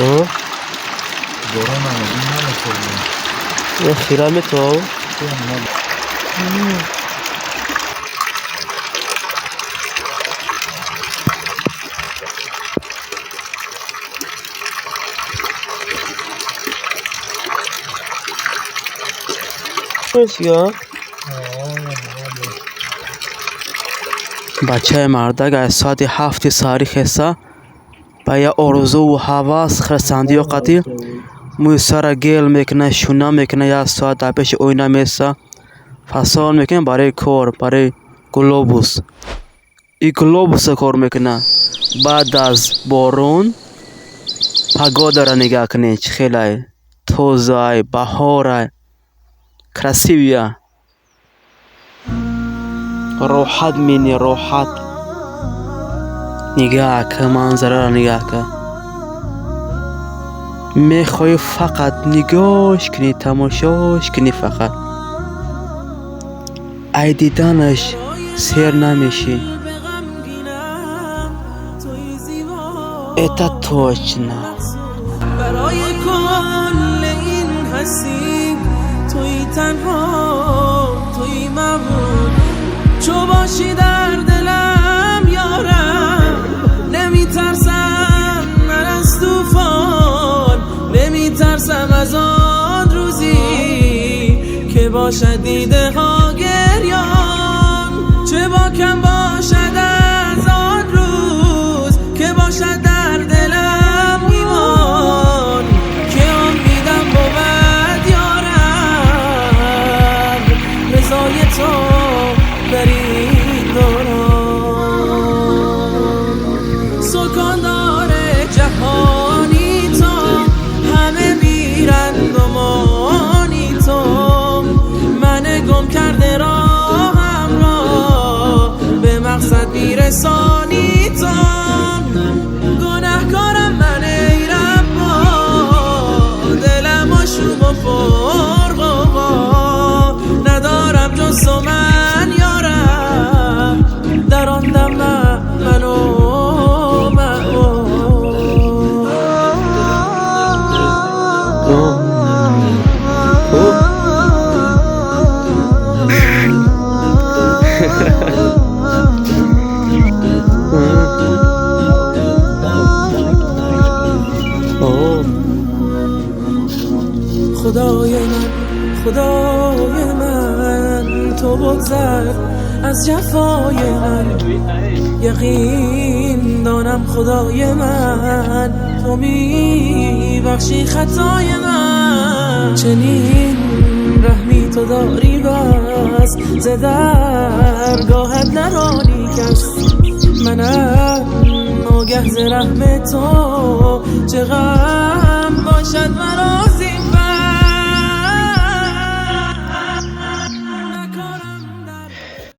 آه باران آمد این نمی‌کنه. یه خیرم تو بچه مردک از ساعت 7 ساری خسته با یه آرزو و حواس خرسندی و قطعی موی سر گل میکنه شونه میکنه یه ساعت در پیش اوینه میسته فصال میکنه برای کار برای گلوبوس این گلوبوس کار میکنه بعد از بارون پگاده را نگاه کنی چه خیلی توزه بهاره красивее راحت مینی راحت نگاه که منظره را نگاه که میخوای فقط نگاهش کنی تماشاش کنی فقط ای دیدنش سیر نمیشی ایتا توچنه برای کل این هستی توی تنها توی ممنون چو باشی در دلم یارم نمیترسم من از توفان نمیترسم از آن روزی که باشد دیده ها گریان چه باکم باشد از آن روز که باشد در دلم ایمان که امیدم بود یارم رضای تو در این دوران سکاندار جهانی تو همه میرند و مانی تو من گم کرده راهم را به مقصد میرسانی تو گناهکارم من ای ربا دلم آشوب و پرغوغا ندارم جز تو من یارم در آن دم منو خدای من تو بگذر از جفای من یقین دانم خدای من تو میبخشی خطای من چنین رحمی تو داری بس ز درگاهت نرانی کس منم آگه ز رحم تو چه غم باشد مرا